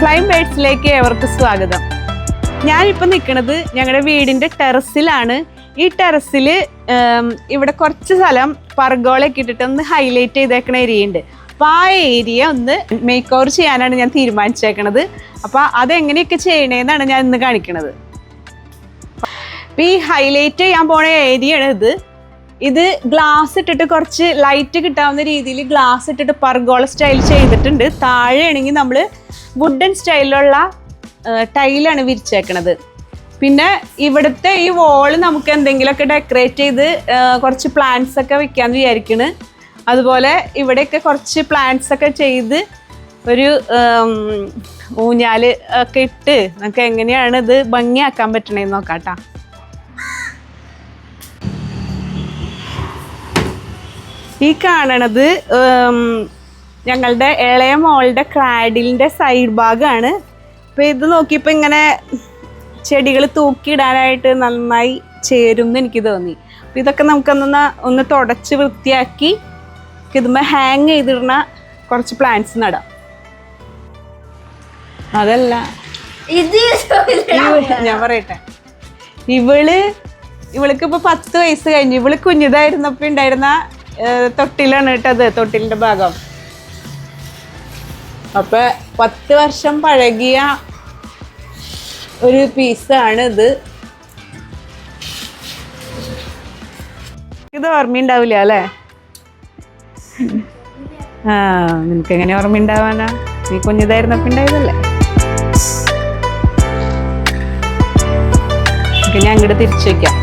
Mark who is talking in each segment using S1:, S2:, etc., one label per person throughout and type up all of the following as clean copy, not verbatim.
S1: Flame ബേഡ്സിലേക്ക് ഏവർക്കും സ്വാഗതം. ഞാനിപ്പോൾ നിൽക്കുന്നത് ഞങ്ങളുടെ വീടിൻ്റെ ടെറസിലാണ്. ഈ ടെറസിൽ ഇവിടെ കുറച്ച് സ്ഥലം പർഗോളൊക്കെ ഇട്ടിട്ട് ഒന്ന് ഹൈലൈറ്റ് ചെയ്തേക്കണ ഏരിയ ഉണ്ട്. അപ്പോൾ ആ ഏരിയ ഒന്ന് മേക്ക് ഓവർ ചെയ്യാനാണ് ഞാൻ തീരുമാനിച്ചേക്കണത്. അപ്പോൾ അതെങ്ങനെയൊക്കെ ചെയ്യണേന്നാണ് ഞാൻ ഇന്ന് കാണിക്കണത്. അപ്പോൾ ഈ ഹൈലൈറ്റ് ചെയ്യാൻ പോണ ഏരിയ ആണ് ഇത് ഗ്ലാസ് ഇട്ടിട്ട് കുറച്ച് ലൈറ്റ് കിട്ടാവുന്ന രീതിയിൽ ഗ്ലാസ് ഇട്ടിട്ട് പർഗോള സ്റ്റൈൽ ചെയ്തിട്ടുണ്ട്. താഴെ ആണെങ്കിൽ നമ്മൾ വുഡൻ സ്റ്റൈലിലുള്ള ടൈലാണ് വിരിച്ചേക്കണത്. പിന്നെ ഇവിടുത്തെ ഈ വോള് നമുക്ക് എന്തെങ്കിലുമൊക്കെ ഡെക്കറേറ്റ് ചെയ്ത് കുറച്ച് പ്ലാന്റ്സ് ഒക്കെ വെക്കാമെന്ന് വിചാരിക്കണ്. അതുപോലെ ഇവിടെയൊക്കെ കുറച്ച് പ്ലാന്റ്സ് ഒക്കെ ചെയ്ത് ഒരു ഊഞ്ഞാൽ ഒക്കെ ഇട്ട് നമുക്ക് എങ്ങനെയാണ് ഇത് ഭംഗിയാക്കാൻ പറ്റണേന്ന് നോക്കാട്ടോ. ഈ കാണണത് ഞങ്ങളുടെ ഇളയ മോളുടെ ക്രാഡിലിൻ്റെ സൈഡ് ഭാഗമാണ്. അപ്പോൾ ഇത് നോക്കിയപ്പോൾ ഇങ്ങനെ ചെടികൾ തൂക്കിയിടാനായിട്ട് നന്നായി ചേരും എന്ന് എനിക്ക് തോന്നി. അപ്പോൾ ഇതൊക്കെ നമുക്കൊന്ന് തുടച്ച് വൃത്തിയാക്കി ഇതുമ്പോൾ ഹാങ് ചെയ്തിടുന്ന കുറച്ച് പ്ലാന്റ്സ് നടാം. അതല്ല ഞാൻ പറയട്ടെ, ഇവൾക്ക് ഇപ്പോൾ 10 വയസ്സ് കഴിഞ്ഞു. ഇവള് കുഞ്ഞിതായിരുന്നപ്പോൾ ഉണ്ടായിരുന്ന തൊട്ടിലാണ് കേട്ടത്, തൊട്ടിലിൻ്റെ ഭാഗം. അപ്പം 10 വർഷം പഴകിയ ഒരു പീസാണ് ഇത്. ഇത് ഓർമ്മയുണ്ടാവില്ല അല്ലേ? നിനക്ക് എങ്ങനെ ഓർമ്മയുണ്ടാവാനാ? നീ കുഞ്ഞിതായിരുന്നപ്പോൾ ഉണ്ടായതല്ലേ? ഞാൻ അങ്ങോട്ട് തിരിച്ചു വയ്ക്കാം.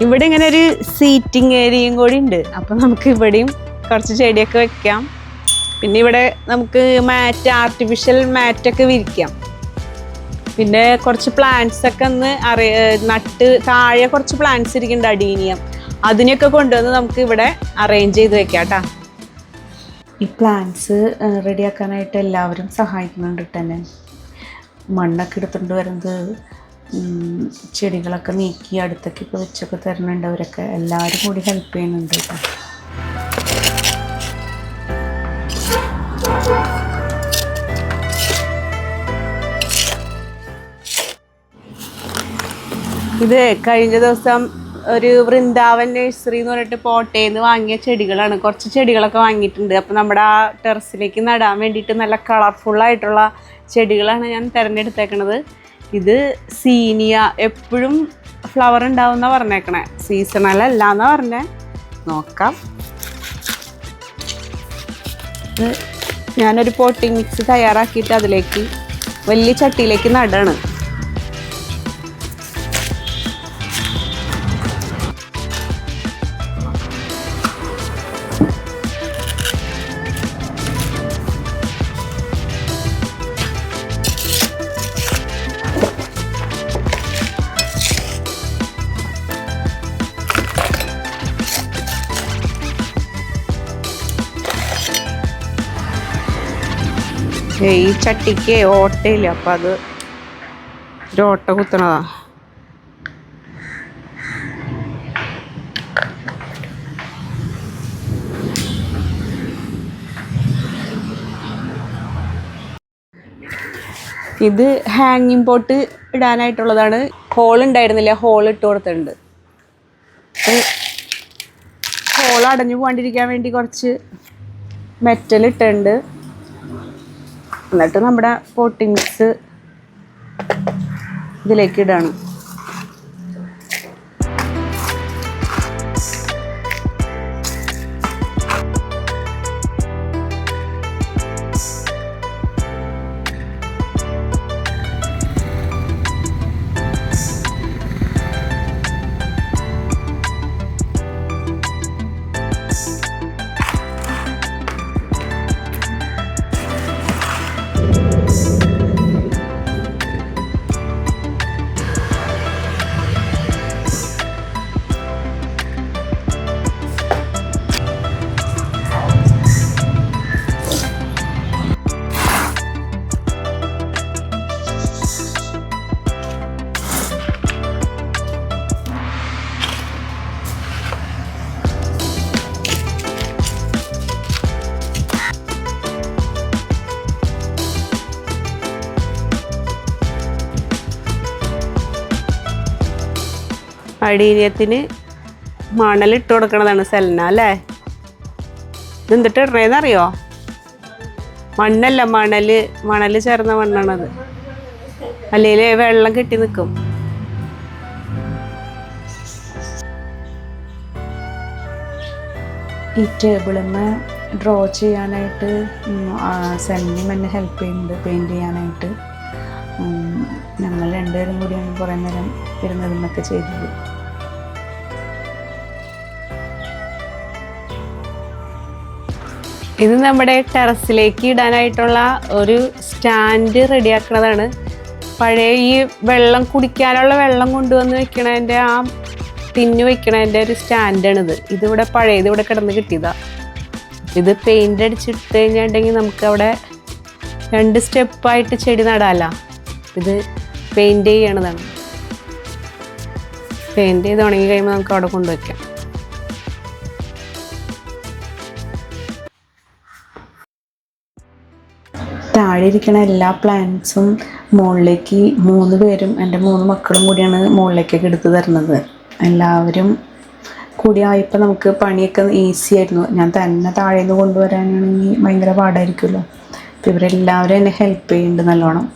S1: ഇവിടെ ഇങ്ങനെ ഒരു സീറ്റിംഗ് ഏരിയയും കൂടി ഉണ്ട്. അപ്പം നമുക്ക് ഇവിടെയും കുറച്ച് ചെടിയൊക്കെ വെക്കാം. പിന്നെ ഇവിടെ നമുക്ക് ആർട്ടിഫിഷ്യൽ മാറ്റൊക്കെ വിരിക്കാം. പിന്നെ കുറച്ച് പ്ലാന്റ്സ് ഒക്കെ നട്ട് താഴെ കുറച്ച് പ്ലാന്റ്സ് ഇരിക്കുന്നുണ്ട്, അഡീനിയം. അതിനെയൊക്കെ കൊണ്ടുവന്ന് നമുക്ക് ഇവിടെ അറേഞ്ച് ചെയ്ത് വെക്കാം കേട്ടോ. ഈ പ്ലാന്റ്സ് റെഡിയാക്കാനായിട്ട് എല്ലാവരും സഹായിക്കുന്നുണ്ട് തന്നെ. മണ്ണൊക്കെ എടുത്തുകൊണ്ട് വരുന്നത്, ചെടികളൊക്കെ നീക്കി അടുത്തൊക്കെ ഇപ്പോൾ വെച്ചൊക്കെ തരുന്നുണ്ട്. അവരൊക്കെ എല്ലാവരും കൂടി ഹെൽപ്പ് ചെയ്യുന്നുണ്ട് കേട്ടോ. ഇത് കഴിഞ്ഞ ദിവസം ഒരു വൃന്ദാവൻ നഴ്സറി എന്ന് പറഞ്ഞിട്ട് പോട്ടേന്ന് വാങ്ങിയ ചെടികളാണ്. കുറച്ച് ചെടികളൊക്കെ വാങ്ങിയിട്ടുണ്ട്. അപ്പോൾ നമ്മുടെ ആ ടെറസിലേക്ക് നടാൻ വേണ്ടിയിട്ട് നല്ല കളർഫുള്ളായിട്ടുള്ള ചെടികളാണ് ഞാൻ തിരഞ്ഞെടുത്തേക്കണത്. ഇത് സീനിയ, എപ്പോഴും ഫ്ലവർ ഉണ്ടാവുന്ന പറഞ്ഞേക്കണേ, സീസണൽ അല്ല എന്നാ പറഞ്ഞേ. നോക്കാം. ഞാനൊരു പോട്ടിംഗ് മിക്സ് തയ്യാറാക്കിയിട്ട് അതിലേക്ക് വലിയ ചട്ടിയിലേക്ക് നടാണ്. ഈ ചട്ടിക്ക് ഓട്ടയില്ല, അപ്പം അത് ഒരു ഓട്ട കുത്തണതാ. ഇത് ഹാങ്ങിങ് പോട്ട് ഇടാനായിട്ടുള്ളതാണ്. ഹോൾ ഉണ്ടായിരുന്നില്ല, ഹോൾ ഇട്ട് കൊടുത്തിട്ടുണ്ട്. ഹോൾ അടഞ്ഞു പോകാണ്ടിരിക്കാൻ വേണ്ടി കുറച്ച് മെറ്റൽ ഇട്ടുണ്ട്. എന്നിട്ട് നമ്മുടെ പോട്ടിംഗ് മിക്സ് ഇതിലേക്ക് ഇടാണ്. അടീനിയത്തിന് മണലിട്ട് കൊടുക്കണതാണ് സെൽന അല്ലേ? ഇതെന്തിട്ട് ഇടണേന്നറിയോ? മണ്ണല്ല, മണല് ചേർന്ന മണ്ണാണത്. അല്ലെങ്കിൽ വെള്ളം കെട്ടി നിൽക്കും. ഈ ടേബിളിന്മേ ഡ്രോ ചെയ്യാനായിട്ട് സെൽനിയും എന്നെ ഹെൽപ്പ് ചെയ്യുന്നുണ്ട് പെയിൻറ് ചെയ്യാനായിട്ട്. ഞങ്ങൾ രണ്ടുപേരും കൂടിയാണ് കുറേ നേരം ഇരുന്നതിനൊക്കെ ചെയ്തത്. ഇത് നമ്മുടെ ടെറസിലേക്ക് ഇടാനായിട്ടുള്ള ഒരു സ്റ്റാൻഡ് റെഡിയാക്കുന്നതാണ്. പഴയ ഈ വെള്ളം കുടിക്കാനുള്ള വെള്ളം കൊണ്ടുവന്ന് വെക്കണതിൻ്റെ ആ തിന്നു വെക്കണതിൻ്റെ ഒരു സ്റ്റാൻഡാണിത്. ഇതിവിടെ പഴയത് ഇവിടെ കിടന്ന് കിട്ടിയതാണ്. ഇത് പെയിൻ്റ് അടിച്ചിട്ട് കഴിഞ്ഞിട്ടുണ്ടെങ്കിൽ നമുക്ക് അവിടെ 2 സ്റ്റെപ്പായിട്ട് ചെടി നടാമല്ലോ. ഇത് പെയിൻറ് ചെയ്യണതാണ്. പെയിൻറ് ചെയ്ത് ഉണങ്ങി കഴിയുമ്പോൾ നമുക്ക് അവിടെ കൊണ്ടുവയ്ക്കാം. താഴെ ഇരിക്കുന്ന എല്ലാ പ്ലാന്റ്സും മുകളിലേക്ക് 3 പേരും എൻ്റെ 3 മക്കളും കൂടിയാണ് മുകളിലേക്കൊക്കെ എടുത്ത് തരുന്നത്. എല്ലാവരും കൂടി ആയപ്പോൾ നമുക്ക് പണിയൊക്കെ ഈസി ആയിരുന്നു. ഞാൻ തന്നെ താഴേന്ന് കൊണ്ടുവരാനാണെങ്കിൽ ഭയങ്കര പാടായിരിക്കുമല്ലോ. അപ്പോൾ ഇവരെല്ലാവരും എന്നെ ഹെൽപ്പ് ചെയ്യുന്നുണ്ട് നല്ലോണം.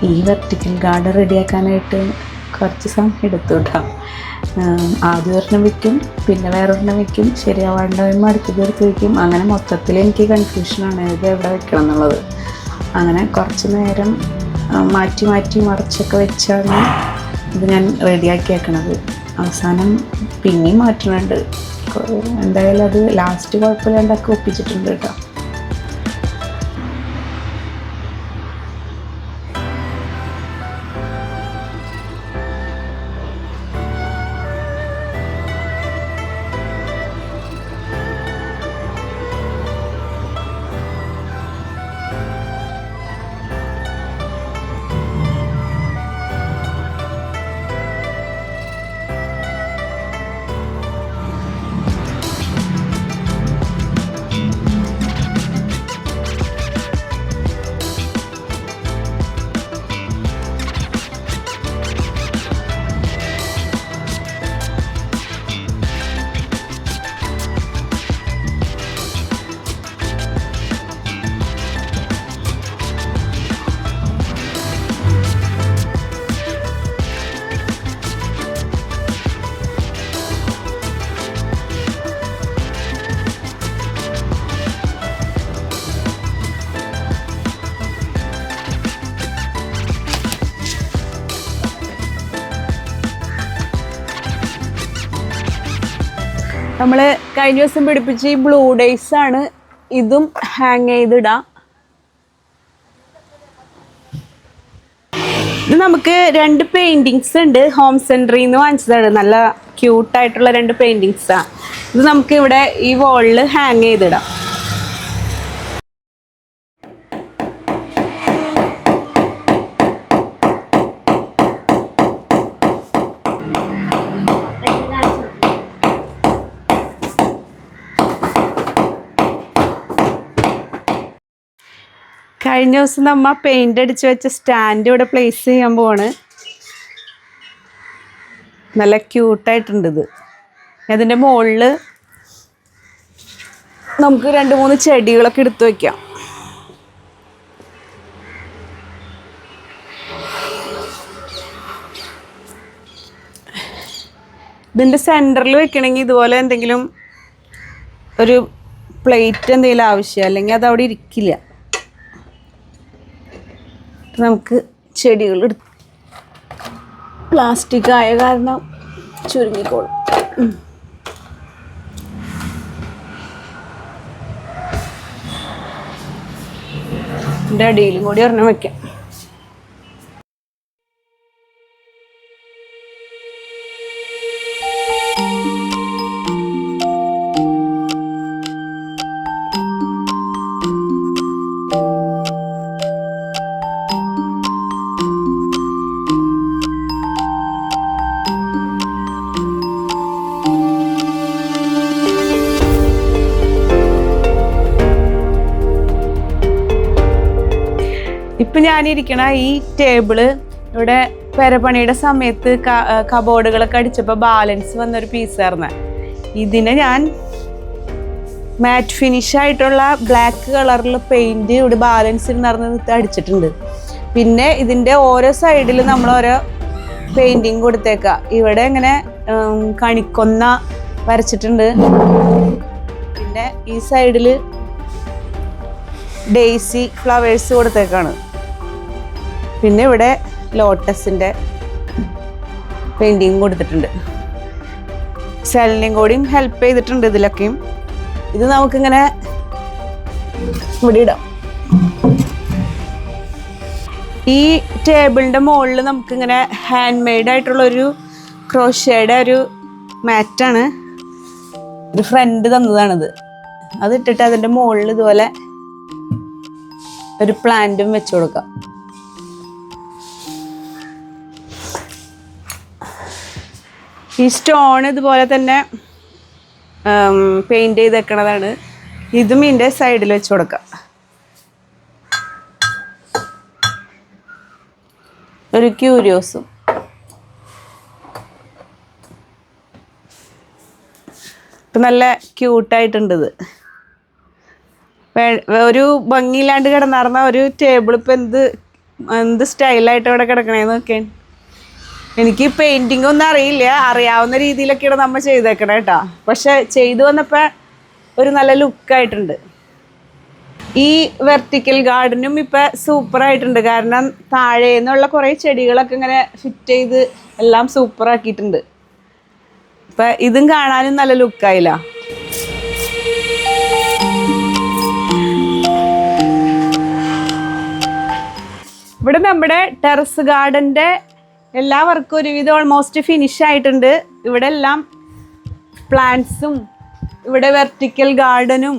S1: ഈ വെർട്ടിക്കൽ ഗാർഡൻ റെഡിയാക്കാനായിട്ട് കുറച്ച് സമയം എടുത്തു കേട്ടോ. ആദ്യം ഒരെണ്ണം വയ്ക്കും, പിന്നെ വേറൊരെണ്ണം വയ്ക്കും, ശരിയാവാണ്ടാകുമ്പോൾ അടുത്തത് എടുത്ത് വയ്ക്കും. അങ്ങനെ മൊത്തത്തിൽ എനിക്ക് കൺഫ്യൂഷനാണ് ഇത് എവിടെ വെക്കണം എന്നുള്ളത്. അങ്ങനെ കുറച്ച് നേരം മാറ്റി മാറ്റി മറിച്ചൊക്കെ വെച്ചാണ് ഇത് ഞാൻ റെഡിയാക്കി വെക്കണത്. അവസാനം പിന്നെയും മാറ്റുന്നുണ്ട്. എന്തായാലും അത് ലാസ്റ്റ് കുഴപ്പമില്ലാണ്ടൊക്കെ ഒപ്പിച്ചിട്ടുണ്ട് കേട്ടോ. നമ്മൾ കഴിഞ്ഞ ദിവസം പിടിപ്പിച്ച ഈ ബ്ലൂ ഡേയ്സ് ആണ്. ഇതും ഹാങ് ചെയ്തിടാം. ഇത് നമുക്ക് 2 പെയിൻറ്റിങ്സ് ഉണ്ട്. ഹോം സെൻറ്ററിൽ നിന്ന് വാങ്ങിച്ചതാണ്. നല്ല ക്യൂട്ടായിട്ടുള്ള 2 പെയിൻറ്റിങ്സാണ്. ഇത് നമുക്ക് ഇവിടെ ഈ വാളിൽ ഹാങ് ചെയ്തിടാം. കഴിഞ്ഞ ദിവസം നമ്മ പെയിൻ്റ് അടിച്ച് വെച്ച സ്റ്റാൻഡ് ഇവിടെ പ്ലേസ് ചെയ്യാൻ പോവാണ്. നല്ല ക്യൂട്ടായിട്ടുണ്ട് ഇത്. അതിൻ്റെ മുകളിൽ നമുക്ക് 2-3 ചെടികളൊക്കെ എടുത്ത് വയ്ക്കാം. ഇതിൻ്റെ സെൻറ്ററിൽ വെക്കണമെങ്കിൽ ഇതുപോലെ എന്തെങ്കിലും ഒരു പ്ലേറ്റ് എന്തെങ്കിലും ആവശ്യം, അല്ലെങ്കിൽ അത് അവിടെ ഇരിക്കില്ല. നമുക്ക് ചെടികൾ പ്ലാസ്റ്റിക് ആയ കാരണം ചുരുങ്ങിക്കോളും. ഇതിൻ്റെ അടിയിലും കൂടി ഒരെണ്ണം വയ്ക്കാം. ഞാനിരിക്കണ ഈ ടേബിള് ഇവിടെ പെരപ്പണിയുടെ സമയത്ത് കബോർഡുകളൊക്കെ അടിച്ചപ്പോൾ ബാലൻസ് വന്നൊരു പീസായിരുന്നു. ഇതിനെ ഞാൻ മാറ്റ് ഫിനിഷ് ആയിട്ടുള്ള ബ്ലാക്ക് കളറിൽ പെയിന്റ് ഇവിടെ ബാലൻസിൽ നിറഞ്ഞ് അടിച്ചിട്ടുണ്ട്. പിന്നെ ഇതിൻ്റെ ഓരോ സൈഡിൽ നമ്മൾ ഓരോ പെയിന്റിങ് കൊടുത്തേക്കാം. ഇവിടെ ഇങ്ങനെ കണിക്കൊന്ന വരച്ചിട്ടുണ്ട്. പിന്നെ ഈ സൈഡിൽ ഡെയ്സി ഫ്ലവേഴ്സ് കൊടുത്തേക്കാണ്. പിന്നെ ഇവിടെ ലോട്ടസിൻ്റെ പെയിന്റിങ് കൊടുത്തിട്ടുണ്ട്. സെലിനെയും കൂടിയും ഹെൽപ്പ് ചെയ്തിട്ടുണ്ട് ഇതിലൊക്കെയും. ഇത് നമുക്കിങ്ങനെ ഇവിടെ ഇടാം. ഈ ടേബിളിൻ്റെ മുകളിൽ നമുക്കിങ്ങനെ ഹാൻഡ് മെയ്ഡ് ആയിട്ടുള്ളൊരു ക്രോഷയുടെ ഒരു മാറ്റാണ്. ഒരു ഫ്രണ്ട് തന്നതാണിത്. അതിട്ടിട്ട് അതിൻ്റെ മുകളിൽ ഇതുപോലെ ഒരു പ്ലാന്റും വെച്ച് കൊടുക്കാം. ഈ സ്റ്റോൺ ഇതുപോലെ തന്നെ പെയിന്റ് ചെയ്ത് വെക്കണതാണ്. ഇതും ഇതിൻ്റെ സൈഡിൽ വെച്ച് കൊടുക്കാം. ഒരു ക്യൂരിയോസും. ഇപ്പം നല്ല ക്യൂട്ടായിട്ടുണ്ട് ഇത്. ഒരു ഭംഗിയില്ലാണ്ട് കിടന്നിറന്ന ഒരു ടേബിൾ ഇപ്പം എന്ത് സ്റ്റൈലായിട്ട് ഇവിടെ കിടക്കണേന്ന് നോക്കിയാൽ. എനിക്ക് പെയിൻറ്റിങ് ഒന്നും അറിയില്ല, അറിയാവുന്ന രീതിയിലൊക്കെയാണ് നമ്മൾ ചെയ്തേക്കണേ കേട്ടോ. പക്ഷെ ചെയ്തു വന്നപ്പോൾ ഒരു നല്ല ലുക്കായിട്ടുണ്ട്. ഈ വെർട്ടിക്കൽ ഗാർഡനും ഇപ്പം സൂപ്പറായിട്ടുണ്ട്. കാരണം താഴെ നിന്നുള്ള കുറേ ചെടികളൊക്കെ ഇങ്ങനെ ഫിറ്റ് ചെയ്ത് എല്ലാം സൂപ്പറാക്കിയിട്ടുണ്ട്. ഇപ്പം ഇതും കാണാനും നല്ല ലുക്കായില്ല. ഇവിടെ നമ്മുടെ ടെറസ് ഗാർഡൻ്റെ എല്ലാ വർക്കും ഒരുവിധം ഓൾമോസ്റ്റ് ഫിനിഷ് ആയിട്ടുണ്ട്. ഇവിടെ എല്ലാം പ്ലാന്റ്സും ഇവിടെ വെർട്ടിക്കൽ ഗാർഡനും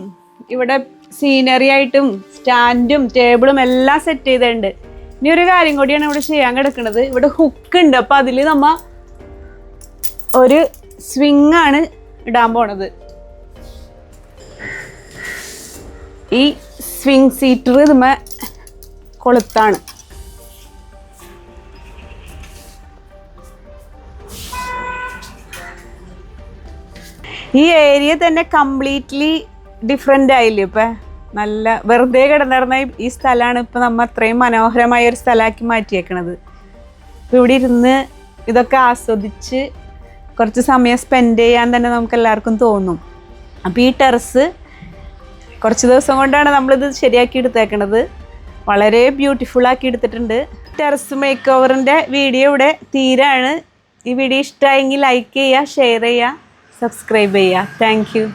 S1: ഇവിടെ സീനറി ആയിട്ടും സ്റ്റാൻഡും ടേബിളും എല്ലാം സെറ്റ് ചെയ്തിട്ടുണ്ട്. ഇനി ഒരു കാര്യം കൂടിയാണ് ഇവിടെ ചെയ്യാൻ കിടക്കുന്നത്. ഇവിടെ ഹുക്ക് ഉണ്ട്. അപ്പം അതിൽ നമ്മ ഒരു സ്വിങ് ആണ് ഇടാൻ പോണത്. ഈ സ്വിങ് സീറ്റർ ഇതുമ്മ കൊളുത്താണ്. ഈ ഏരിയ തന്നെ കംപ്ലീറ്റ്ലി ഡിഫറെൻ്റ് ആയില്ലേ. ഇപ്പം നല്ല വെറുതെ കിടന്നിരുന്ന ഈ സ്ഥലമാണ് ഇപ്പം നമ്മൾ അത്രയും മനോഹരമായ ഒരു സ്ഥലമാക്കി മാറ്റിയേക്കണത്. ഇപ്പം ഇവിടെ ഇരുന്ന് ഇതൊക്കെ ആസ്വദിച്ച് കുറച്ച് സമയം സ്പെൻഡ് ചെയ്യാൻ തന്നെ നമുക്ക് എല്ലാവർക്കും തോന്നും. അപ്പോൾ ഈ ടെറസ് കുറച്ച് ദിവസം കൊണ്ടാണ് നമ്മളിത് ശരിയാക്കി എടുത്തേക്കണത്. വളരെ ബ്യൂട്ടിഫുൾ ആക്കി എടുത്തിട്ടുണ്ട്. ടെറസ് മേക്ക് ഓവറിൻ്റെ വീഡിയോ ഇവിടെ തീരാണ്. ഈ വീഡിയോ ഇഷ്ടമായെങ്കിൽ ലൈക്ക് ചെയ്യുക, ഷെയർ ചെയ്യുക, സബ്സ്ക്രൈബ് ചെയ്യുക. Thank you.